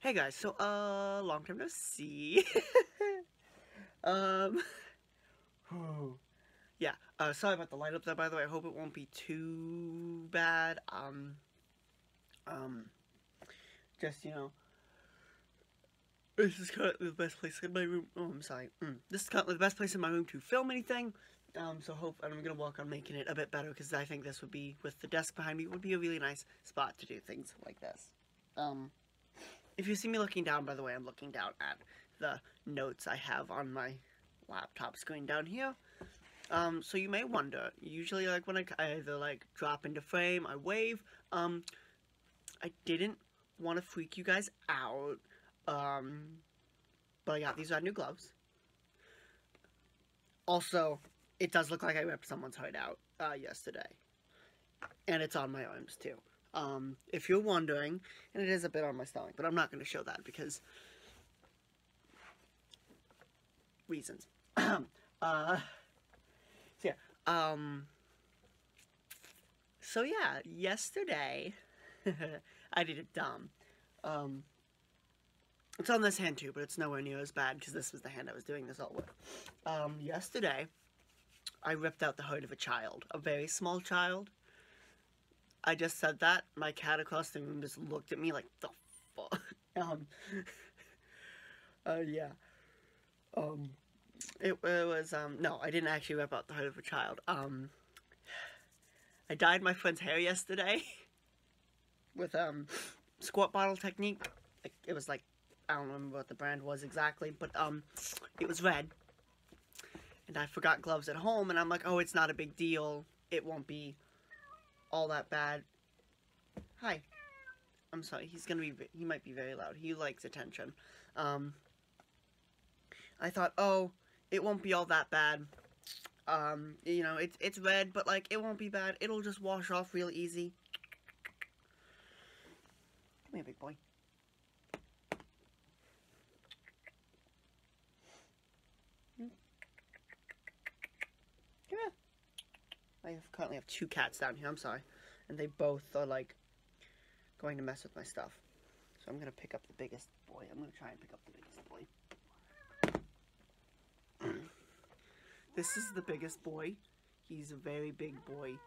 Hey guys, so long time no see. um yeah, sorry about the light up there, by the way. I hope it won't be too bad. Um just, this is currently the best place in my room. Oh, I'm sorry. This is currently the best place in my room to film anything. So I'm gonna work on making it a bit better because I think this would be, with the desk behind me, would be a really nice spot to do things like this. If you see me looking down, by the way, I'm looking down at the notes I have on my laptop screen down here. So you may wonder, usually like when I either like drop into frame, I wave. I didn't want to freak you guys out, but I got these new gloves. Also, it does look like I ripped someone's heart out yesterday, and it's on my arms too. If you're wondering, and it is a bit on my stomach, but I'm not going to show that because reasons. So yeah, yesterday I did it dumb. It's on this hand too, but it's nowhere near as bad because this was the hand I was doing this all with. Yesterday I ripped out the heart of a child, a very small child. I just said that. My cat across the room just looked at me like, the fuck? Yeah. It was, no, I didn't actually rip out the heart of a child. I dyed my friend's hair yesterday with, squirt bottle technique. It was like, I don't remember what the brand was exactly, but, it was red. And I forgot gloves at home, and I'm like, oh, it's not a big deal. It won't be all that bad. Hi. I'm sorry, he might be very loud. He likes attention. I thought, oh, it won't be all that bad. It's red, but like, it won't be bad. It'll just wash off real easy. Come here, big boy. Come here. I currently have two cats down here, I'm sorry. And they both are like going to mess with my stuff. So I'm gonna pick up the biggest boy. I'm gonna try and pick up the biggest boy. This is the biggest boy. He's a very big boy.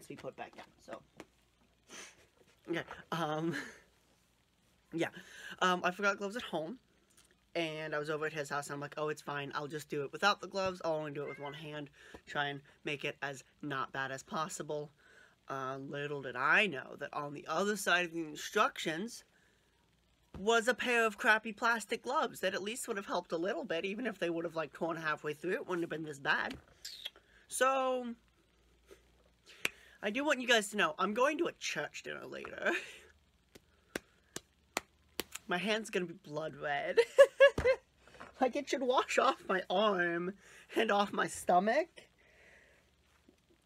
To be put back down, so okay. Yeah, I forgot gloves at home, and I was over at his house, and I'm like, oh, it's fine, I'll just do it without the gloves. I'll only do it with one hand, try and make it as not bad as possible. Little did I know that on the other side of the instructions was a pair of crappy plastic gloves that at least would have helped a little bit, even if they would have like torn halfway through. It wouldn't have been this bad. So I do want you guys to know, I'm going to a church dinner later. My hand's gonna be blood red. Like, it should wash off my arm and off my stomach.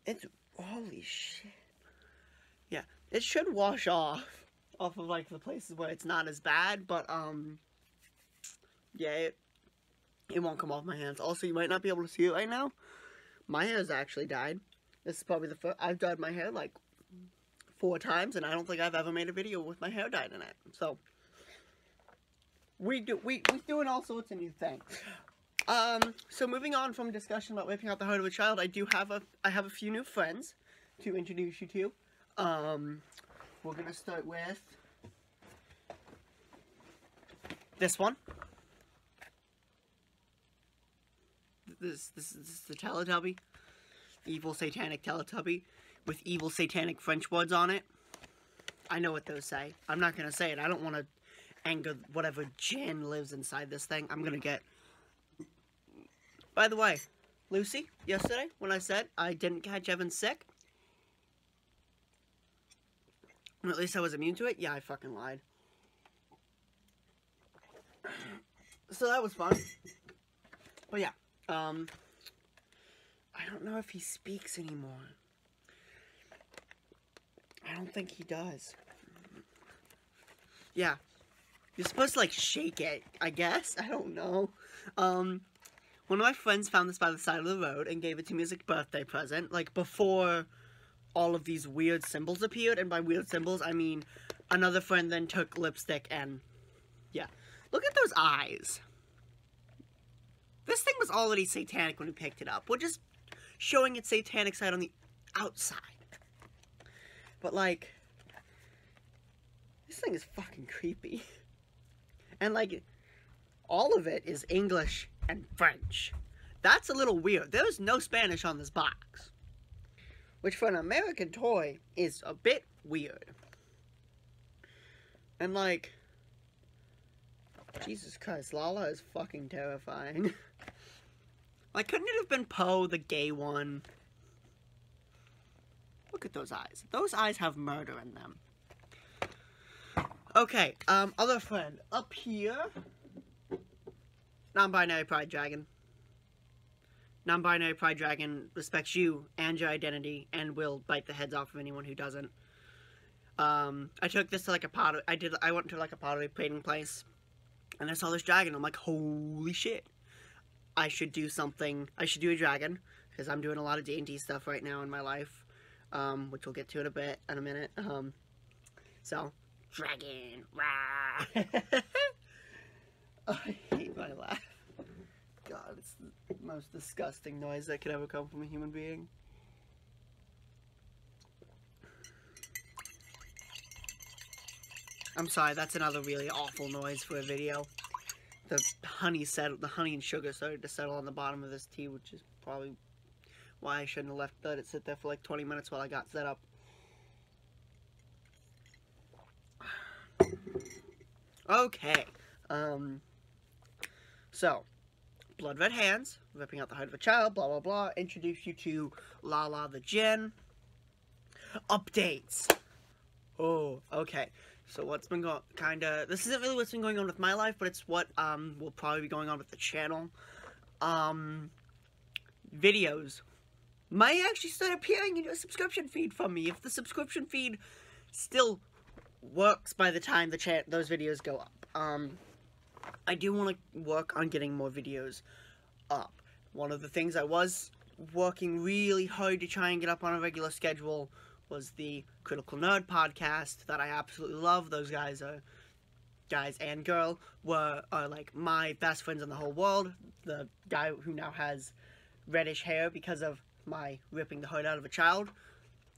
It's, holy shit. Yeah, it should wash off of, like, the places where it's not as bad, but, yeah, it won't come off my hands. Also, you might not be able to see it right now. My hair's actually dyed. This is probably the first. I've dyed my hair like 4 times, and I don't think I've ever made a video with my hair dyed in it. So we doing all sorts of new things. So moving on from discussion about ripping out the heart of a child, I have a few new friends to introduce you to. We're gonna start with this one. This is the Teletubby. Evil satanic Teletubby with evil satanic French words on it. I know what those say. I'm not gonna say it. I don't want to anger whatever Jan lives inside this thing. I'm gonna get... By the way, Lucy, yesterday, when I said I didn't catch Evan sick, or at least I was immune to it, yeah, I fucking lied. So that was fun. But yeah, I don't know if he speaks anymore. I don't think he does. Yeah. You're supposed to, like, shake it, I guess. I don't know. One of my friends found this by the side of the road and gave it to me as a birthday present, like, before all of these weird symbols appeared. And by weird symbols, I mean another friend then took lipstick and, yeah. Look at those eyes. This thing was already satanic when we picked it up. We're just showing its satanic side on the outside. But, like, this thing is fucking creepy. And, like, all of it is English and French. That's a little weird. There's no Spanish on this box. Which, for an American toy, is a bit weird. And, like, Jesus Christ, Lala is fucking terrifying. Like, couldn't it have been Poe, the gay one? Look at those eyes. Those eyes have murder in them. Okay, other friend. Up here. Non-binary pride dragon. Non-binary pride dragon respects you and your identity and will bite the heads off of anyone who doesn't. I took this to like a pottery. I went to like a pottery painting place, and I saw this dragon. I'm like, holy shit! I should do something. I should do a dragon because I'm doing a lot of D&D stuff right now in my life, which we'll get to in a minute. So dragon, rah! I hate my laugh. God, it's the most disgusting noise that could ever come from a human being. I'm sorry, that's another really awful noise for a video. The honey and sugar started to settle on the bottom of this tea, which is probably why I shouldn't have let it sit there for like 20 minutes while I got set up. Okay, so, blood red hands, ripping out the heart of a child, blah blah blah, introduce you to Lala the Djinn. Updates! Oh, okay. So what's been this isn't really what's been going on with my life, but it's what, will probably be going on with the channel. Videos might actually start appearing in a subscription feed from me, if the subscription feed still works by the time those videos go up. I do want to work on getting more videos up. One of the things I was working really hard to try and get up on a regular schedule was the Critical Nerd podcast that I absolutely love. Those guys and girl are like my best friends in the whole world. The guy who now has reddish hair because of my ripping the heart out of a child,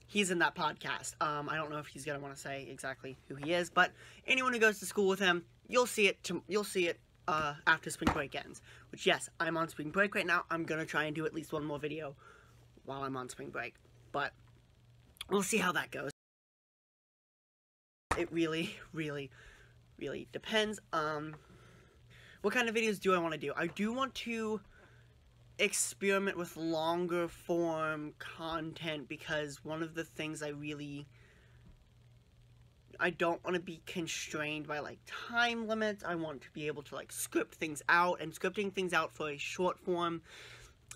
he's in that podcast. I don't know if he's gonna want to say exactly who he is, but anyone who goes to school with him, you'll see it after spring break ends. Which, yes, I'm on spring break right now. I'm gonna try and do at least one more video while I'm on spring break, but we'll see how that goes. It really, really, really depends. What kind of videos do I want to do? I do want to experiment with longer form content, because one of the things I don't want to be constrained by like time limits. I want to be able to like script things out, and scripting things out for a short form,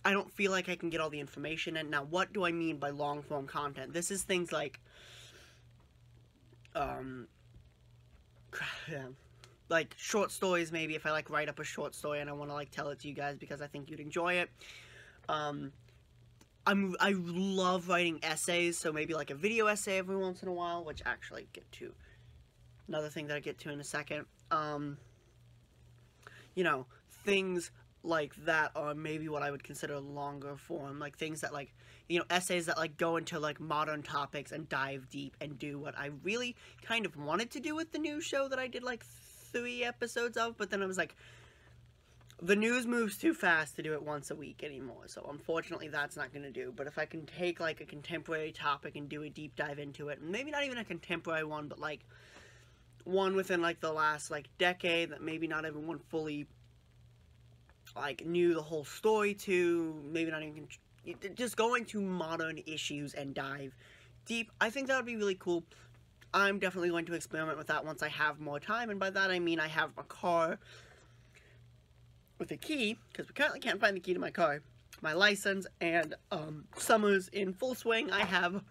I don't feel like I can get all the information in. Now, what do I mean by long form content? This is things like like short stories. Maybe if I like write up a short story and I want to like tell it to you guys because I think you'd enjoy it. I love writing essays, so maybe like a video essay every once in a while, which actually get to another thing that I get to in a second. You know, things like that are maybe what I would consider longer form, like things that like, you know, essays that like go into like modern topics and dive deep and do what I really kind of wanted to do with the news show that I did like 3 episodes of, but then I was like, the news moves too fast to do it once a week anymore, so unfortunately that's not going to do. But if I can take like a contemporary topic and do a deep dive into it, and maybe not even a contemporary one, but like one within like the last like decade that maybe not everyone fully like knew the whole story to, maybe not even just go into modern issues and dive deep, I think that would be really cool. I'm definitely going to experiment with that once I have more time, and by that I mean I have a car with a key, because we currently can't find the key to my car, my license, and summer's in full swing. I have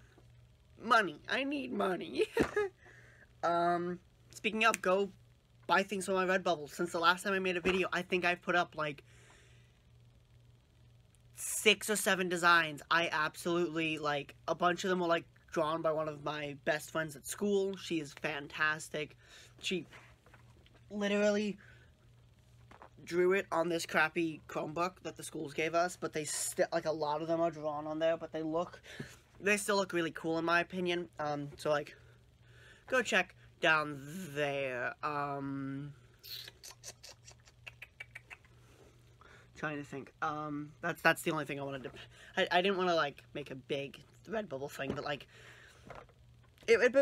money. I need money. Speaking of, go buy things from my Redbubble. Since the last time I made a video, I think I've put up like 6 or 7 designs. I absolutely, like, a bunch of them were like drawn by one of my best friends at school. She is fantastic. She literally drew it on this crappy Chromebook that the schools gave us, but they still, like, a lot of them are drawn on there, but they still look really cool in my opinion. So, like, go check down there. Trying to think. That's the only thing I wanted to. I didn't want to, like, make a big Redbubble thing, but, like, it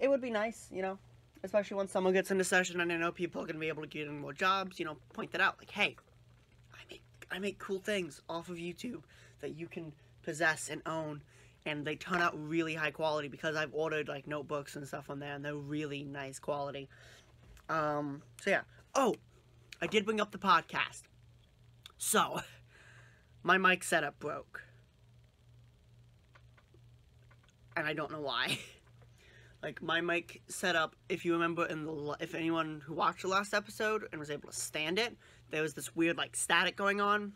would be nice, you know, especially when someone gets into session and I know people are gonna be able to get in more jobs. You know, point that out. Like, hey, I make cool things off of YouTube that you can possess and own, and they turn out really high quality because I've ordered, like, notebooks and stuff on there, and they're really nice quality. So yeah. Oh, I did bring up the podcast. So, my mic setup broke. And I don't know why. Like, my mic setup, if you remember, if anyone who watched the last episode and was able to stand it, there was this weird, like, static going on.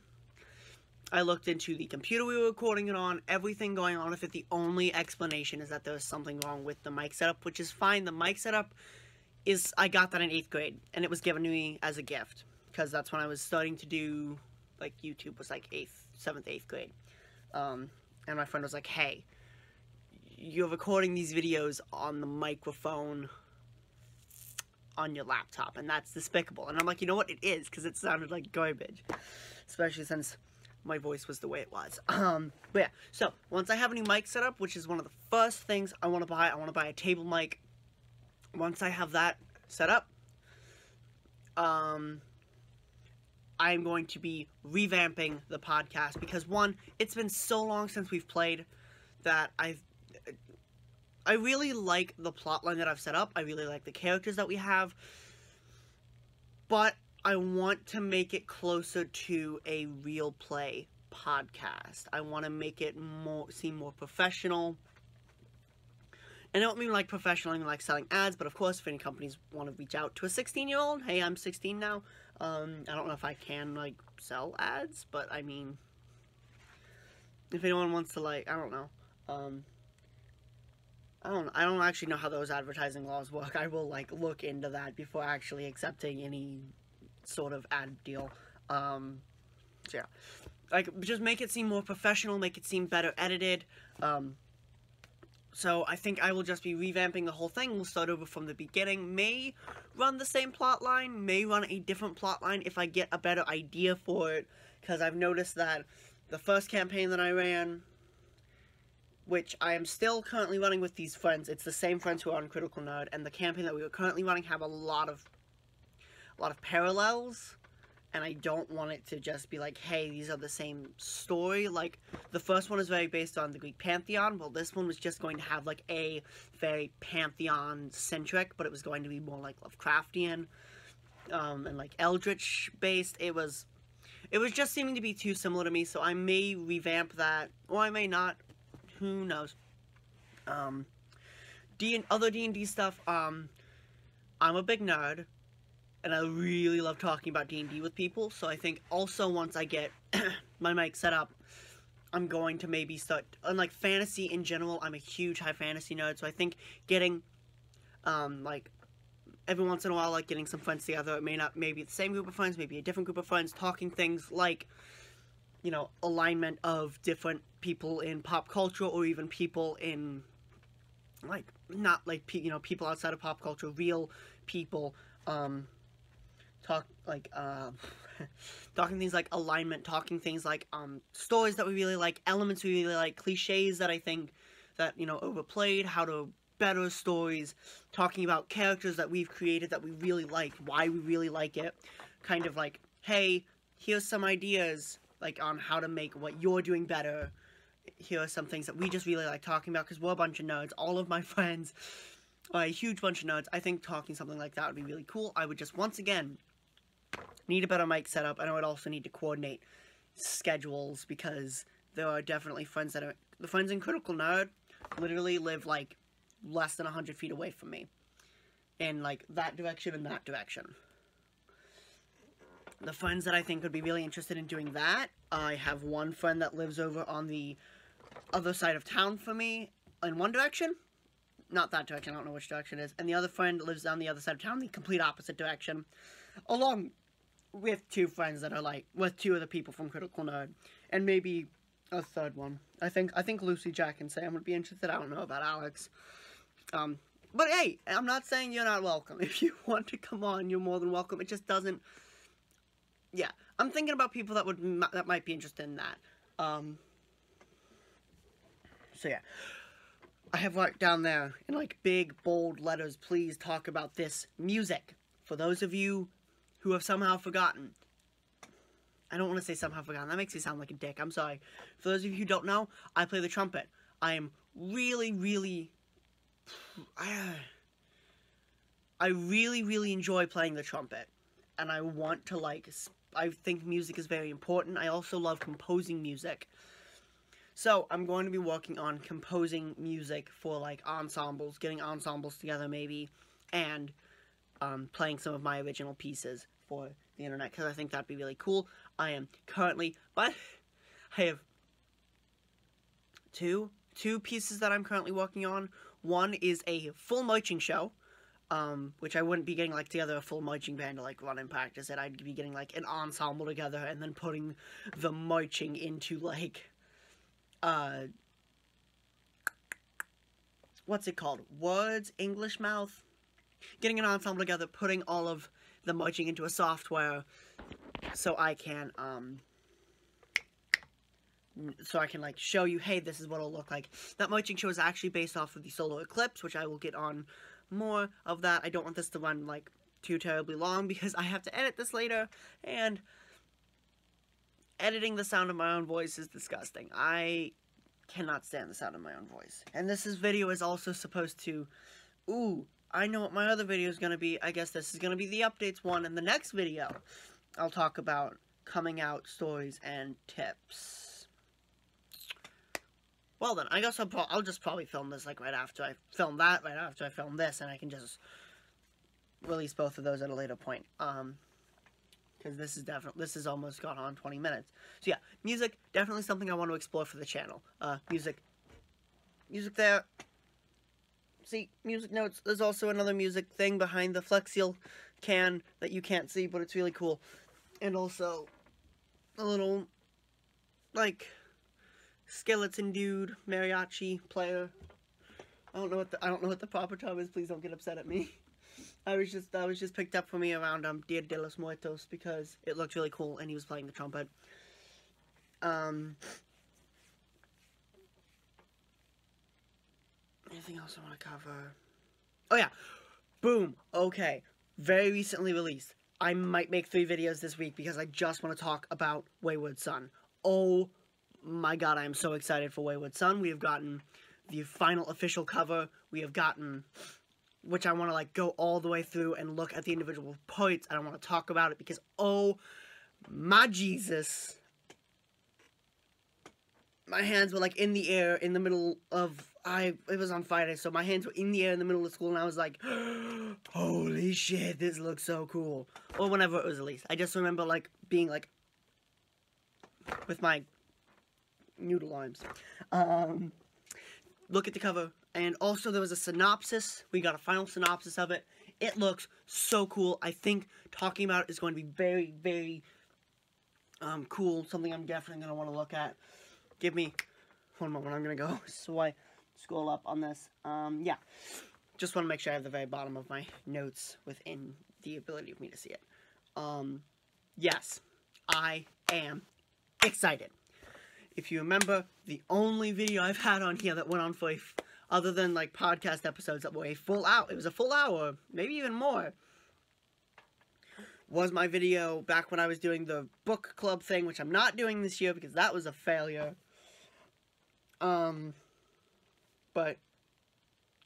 I looked into the computer we were recording it on, everything going on with it. The only explanation is that there was something wrong with the mic setup, which is fine. The mic setup is, I got that in 8th grade, and it was given to me as a gift, because that's when I was starting to do, like, YouTube was, like, 7th, 8th grade. And my friend was like, hey, you're recording these videos on the microphone on your laptop, and that's despicable. And I'm like, you know what, it is, because it sounded like garbage, especially since my voice was the way it was. But yeah, so once I have a new mic set up, which is one of the first things I want to buy a table mic. Once I have that set up, I'm going to be revamping the podcast, because one, it's been so long since we've played that I really like the plotline that I've set up. I really like the characters that we have, but I want to make it closer to a real play podcast. I want to make it seem more professional. And I don't mean like professional, I mean like selling ads, but of course if any companies want to reach out to a 16-year-old, hey, I'm 16 now. I don't know if I can, like, sell ads, but I mean, if anyone wants to, like, I don't know, I don't actually know how those advertising laws work. I will, like, look into that before actually accepting any sort of ad deal. So yeah, like, just make it seem more professional, make it seem better edited. So I think I will just be revamping the whole thing. We'll start over from the beginning. May run the same plot line, may run a different plot line if I get a better idea for it, because I've noticed that the first campaign that I ran, which I am still currently running with these friends, it's the same friends who are on Critical Nerd, and the campaign that we were currently running have a lot of parallels, and I don't want it to just be like, hey, these are the same story. Like, the first one is very based on the Greek pantheon, well, this one was just going to have, like, a very pantheon-centric, but it was going to be more, like, Lovecraftian, and, like, Eldritch-based. It was just seeming to be too similar to me, so I may revamp that, or I may not. Who knows? Other D&D stuff, I'm a big nerd, and I really love talking about D&D with people, so I think also once I get my mic set up, I'm going to maybe start, and like fantasy in general, I'm a huge high fantasy nerd, so I think getting, like, every once in a while, like, getting some friends together, it may not, maybe the same group of friends, maybe a different group of friends, talking things like, you know, alignment of different people in pop culture, or even people in, like, not, like, you know, people outside of pop culture, real people, talking things like alignment, talking things like, stories that we really like, elements we really like, cliches that I think that, you know, overplayed, how to better stories, talking about characters that we've created that we really like, why we really like it, kind of like, hey, here's some ideas, like, on how to make what you're doing better, here are some things that we just really like talking about, because we're a bunch of nerds, all of my friends are a huge bunch of nerds. I think talking something like that would be really cool. I would just, once again, need a better mic setup, and I would also need to coordinate schedules, because there are definitely friends that are, the friends in Critical Nerd literally live like less than 100 feet away from me, in like that direction and that direction. The friends that I think would be really interested in doing that, I have one friend that lives over on the other side of town from me in one direction, not that direction, I don't know which direction it is, and the other friend lives on the other side of town, the complete opposite direction, along with two friends that are like, with two other people from Critical Nerd, and maybe a third one. I think Lucy, Jack, and Sam would be interested. I don't know about Alex. But hey, I'm not saying you're not welcome. If you want to come on, you're more than welcome. It just doesn't, yeah, I'm thinking about people that might be interested in that. So yeah, I have marked down there in like big bold letters, please talk about this music. For those of you who have somehow forgotten, I don't want to say somehow forgotten, that makes me sound like a dick, I'm sorry. For those of you who don't know, I play the trumpet. I am really, I really enjoy playing the trumpet. And I want to like, I think music is very important. I also love composing music. So, I'm going to be working on composing music for like ensembles, getting ensembles together maybe, and playing some of my original pieces for the internet, because I think that'd be really cool. I am currently, but I have two pieces that I'm currently working on. One is a full marching show, which I wouldn't be getting like together a full marching band to like run and practice it. I'd be getting like an ensemble together and then putting the marching into like, what's it called? Words, English mouth? Getting an ensemble together, putting all of the marching into a software so I can like show you, hey, this is what it'll look like. That marching show is actually based off of the solar eclipse, which I will get on more of that. I don't want this to run like too terribly long because I have to edit this later, and editing the sound of my own voice is disgusting. I cannot stand the sound of my own voice. And this video is also supposed to, ooh, I know what my other video is going to be. I guess this is going to be the updates one. In the next video, I'll talk about coming out stories and tips. Well then, I guess I'll just probably film this like right after I film that, right after I film this, and I can just release both of those at a later point. Because this is almost gone on 20 minutes. So yeah, music, definitely something I want to explore for the channel. Music there. See, music notes. There's also another music thing behind the Flex Seal can that you can't see, but it's really cool. And also a little like skeleton dude mariachi player. I don't know what the proper term is. Please don't get upset at me. I was just picked up for me around Dia de los Muertos because it looked really cool and he was playing the trumpet. Anything else I want to cover? Oh yeah, boom. Okay, very recently released. I might make 3 videos this week because I just want to talk about Wayward Son. Oh my god, I am so excited for Wayward Son. We have gotten the final official cover. We have gotten, which I want to like go all the way through and look at the individual parts. I don't want to talk about it because, oh my Jesus, my hands were like in the air in the middle of, it was on Friday, so my hands were in the air in the middle of school, and I was like, holy shit, this looks so cool. Or whenever it was released. I just remember like being like, with my noodle arms. Look at the cover. And also there was a synopsis. We got a final synopsis of it. It looks so cool. I think talking about it is going to be very, very cool. Something I'm definitely going to want to look at. Give me one moment. I'm going to go scroll up on this. Yeah. Just want to make sure I have the very bottom of my notes within the ability of me to see it. Yes. I am excited. If you remember, the only video I've had on here that went on for other than like podcast episodes that were a full hour, it was a full hour, maybe even more, was my video back when I was doing the book club thing, which I'm not doing this year because that was a failure. But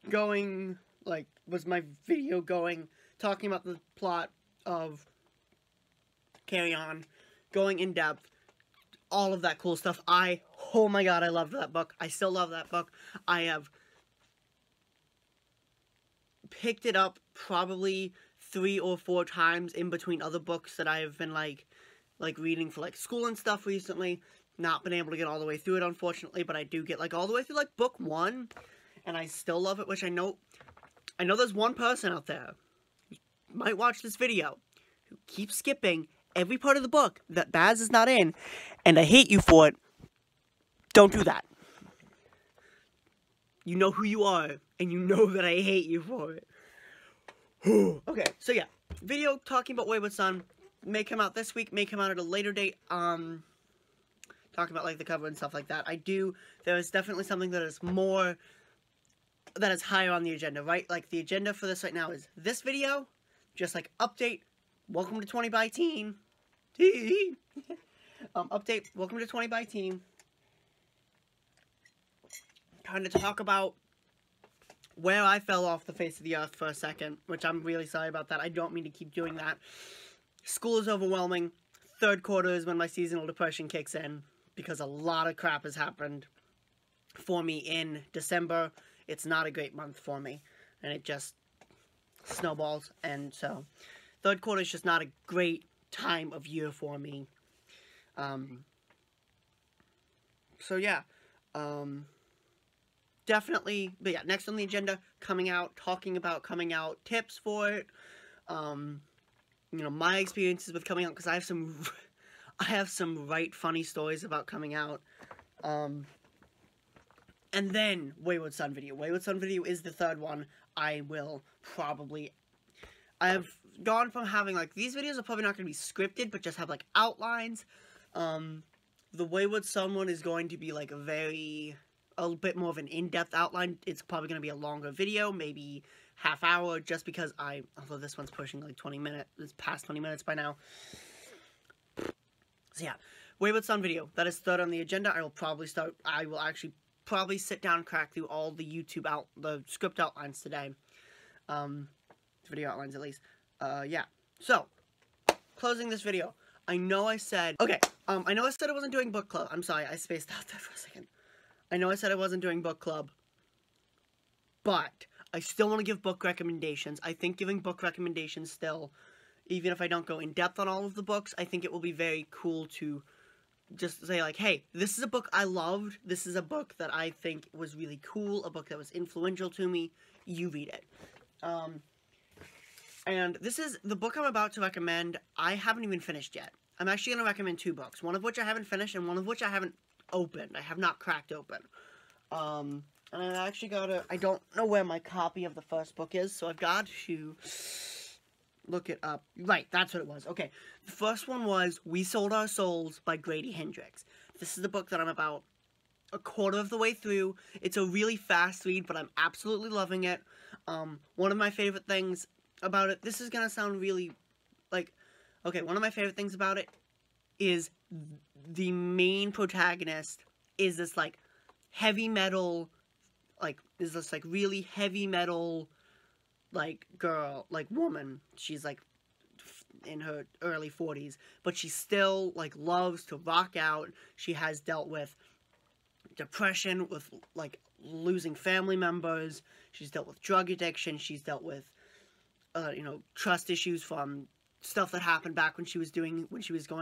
going, like, was my video going, talking about the plot of carry on, going in depth, all of that cool stuff. Oh my god, I loved that book. I still love that book. I have picked it up probably 3 or 4 times in between other books that I have been like reading for like school and stuff recently. Not been able to get all the way through it, unfortunately, but I do get like all the way through like book 1, and I still love it, which I know there's one person out there who might watch this video who keeps skipping every part of the book that Baz is not in, and I hate you for it. Don't do that. You know who you are, and you know that I hate you for it. Okay, so yeah, video talking about Wayward Son may come out this week, may come out at a later date, talking about like the cover and stuff like that. There is definitely something that is higher on the agenda, right? Like the agenda for this right now is this video, just like update, welcome to 20 by Teen, update, welcome to 20 by Teen, kind of talk about where I fell off the face of the earth for a second, which I'm really sorry about that. I don't mean to keep doing that. School is overwhelming. 3rd quarter is when my seasonal depression kicks in, because a lot of crap has happened for me in December. It's not a great month for me, and it just snowballs, and so 3rd quarter is just not a great time of year for me. So yeah, definitely, but yeah, next on the agenda, coming out, talking about coming out, tips for it, you know, my experiences with coming out, because I have some right funny stories about coming out, and then Wayward Son video. Wayward Son video is the 3rd one. I have gone from having, like, these videos are probably not going to be scripted, but just have, like, outlines. The Wayward Son one is going to be, like, a bit more of an in-depth outline. It's probably going to be a longer video, maybe half hour, just because although this one's pushing like 20 minutes, it's past 20 minutes by now. So yeah, Wayward Son video, that is 3rd on the agenda. I will actually probably sit down and crack through all the the script outlines today. Video outlines at least. Yeah. So, closing this video. I know I said I wasn't doing book club. I'm sorry, I spaced out there for a second. I know I said I wasn't doing book club, but I still want to give book recommendations. I think giving book recommendations still, even if I don't go in depth on all of the books, I think it will be very cool to just say like, hey, this is a book I loved. This is a book that I think was really cool, a book that was influential to me. You read it. And this is the book I'm about to recommend. I haven't even finished yet. I'm actually going to recommend 2 books, one of which I haven't finished and one of which I haven't opened. I have not cracked open. And I actually I don't know where my copy of the first book is, so I've got to look it up. Right, that's what it was. Okay, the first one was We Sold Our Souls by Grady Hendrix. This is the book that I'm about a quarter of the way through. It's a really fast read, but I'm absolutely loving it. One of my favorite things about it, this is gonna sound really, like, okay, one of my favorite things about it is the main protagonist is this, like, heavy metal, like, is this, like, really heavy metal, like, girl, like, woman. She's, like, in her early 40s, but she still, like, loves to rock out. She has dealt with depression, with, like, losing family members. She's dealt with drug addiction. She's dealt with, you know, trust issues from stuff that happened back when she was going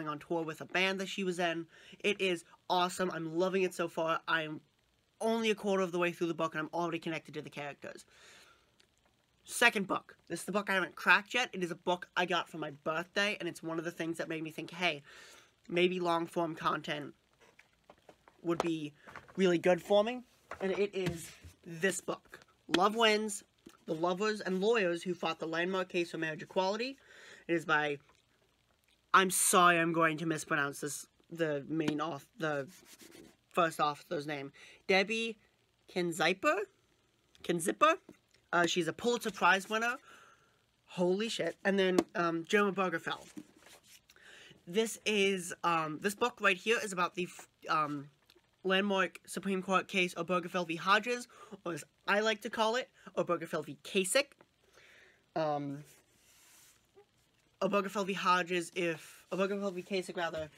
on tour with a band that she was in. It is awesome. I'm loving it so far. I'm only a quarter of the way through the book, and I'm already connected to the characters. Second book. This is the book I haven't cracked yet. It is a book I got for my birthday, and it's one of the things that made me think, hey, maybe long-form content would be really good for me. And it is this book. Love Wins, The Lovers and Lawyers Who Fought the Landmark Case for Marriage Equality. It is by, I'm sorry I'm going to mispronounce this, the first author's name, Debbie Kenzipper? She's a Pulitzer Prize winner. Holy shit. And then, Jerma Obergefell. This book right here is about the, landmark Supreme Court case Obergefell v. Hodges, or as I like to call it, Obergefell v. Kasich. Obergefell v. Hodges, Obergefell v. Kasich, rather,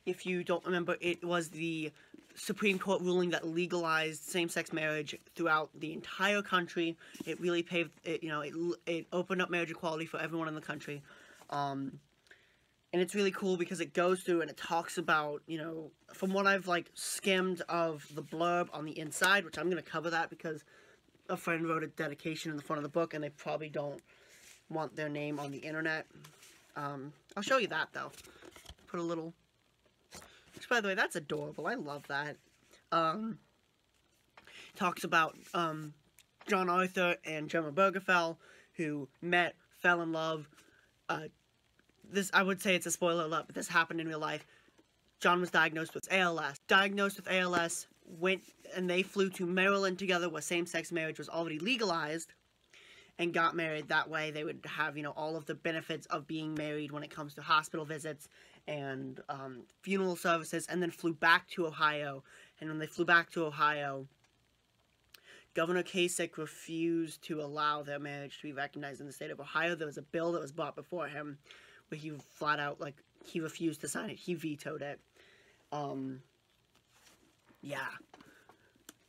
if you don't remember, it was the Supreme Court ruling that legalized same-sex marriage throughout the entire country. It really paved, it opened up marriage equality for everyone in the country. And it's really cool because it goes through and it talks about, from what I've, skimmed of the blurb on the inside, which I'm going to cover that because a friend wrote a dedication in the front of the book and they probably don't want their name on the internet. I'll show you that, though. Put a little... Which, by the way, that's adorable. I love that. Talks about John Arthur and Gemma Obergefell, who met, fell in love. This, I would say it's a spoiler alert, but this happened in real life. John was diagnosed with ALS. Went and they flew to Maryland together where same-sex marriage was already legalized and got married. That way they would have, all of the benefits of being married when it comes to hospital visits and funeral services, and then flew back to Ohio. And when they flew back to Ohio, Governor Kasich refused to allow their marriage to be recognized in the state of Ohio. There was a bill that was brought before him where he flat out, he refused to sign it. He vetoed it. Yeah.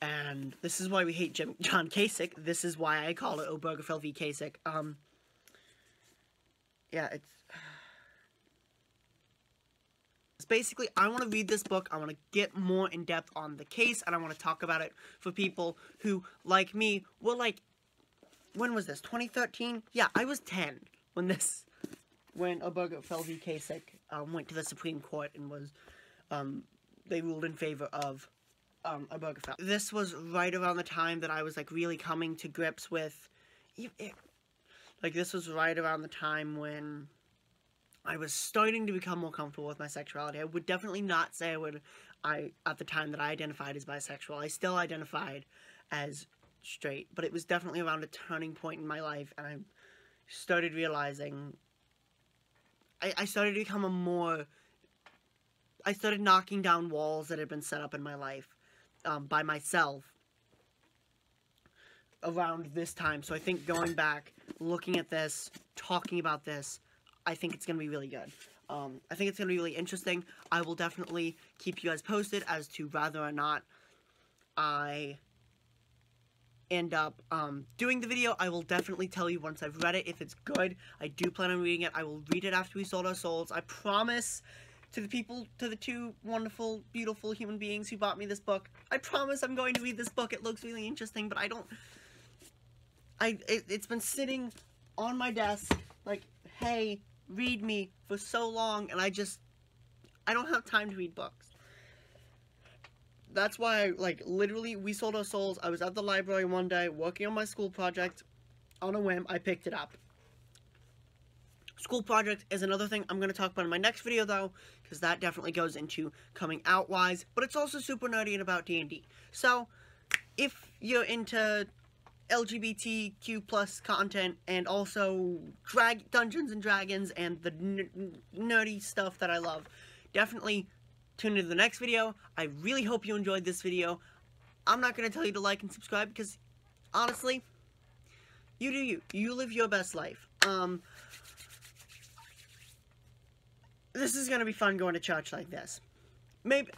And this is why we hate John Kasich. This is why I call it Obergefell v. Kasich. Yeah, it's basically, I want to read this book. I want to get more in depth on the case, and I want to talk about it for people who, like me, were when was this? 2013? Yeah, I was 10 when Obergefell v. Kasich went to the Supreme Court and was, they ruled in favor of Obergefell. This was right around the time that I was, really coming to grips with, this was right around the time when I was starting to become more comfortable with my sexuality. I would definitely not say at the time that I identified as bisexual. I still identified as straight, but it was definitely around a turning point in my life, and I started realizing, I started to become I started knocking down walls that had been set up in my life by myself around this time. So I think going back, looking at this, talking about this, I think it's going to be really good. I think it's going to be really interesting. I will definitely keep you guys posted as to whether or not I end up doing the video. I will definitely tell you once I've read it if it's good. I do plan on reading it. I will read it after we sold our souls. I promise to the two wonderful, beautiful human beings who bought me this book. I promise I'm going to read this book. It looks really interesting, but it's been sitting on my desk, hey, read me, for so long, and I don't have time to read books. That's why, literally, we sold our souls. I was at the library one day, working on my school project. On a whim, I picked it up. School project is another thing I'm going to talk about in my next video, though, because that definitely goes into coming out-wise, but it's also super nerdy and about D&D. So, if you're into LGBTQ plus content and also Dungeons and Dragons and the nerdy stuff that I love, definitely tune into the next video. I really hope you enjoyed this video. I'm not going to tell you to like and subscribe because, honestly, you do you. You live your best life. This is going to be fun going to church like this. Maybe,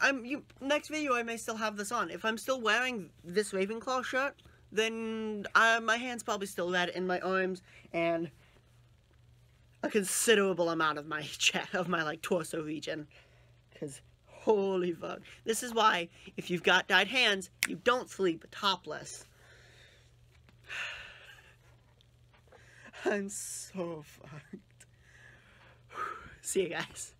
next video I may still have this on. If I'm still wearing this Ravenclaw shirt, then my hand's probably still red in my arms, and a considerable amount of my chest, torso region. Because, holy fuck. This is why, if you've got dyed hands, you don't sleep topless. I'm so fucked. See you guys.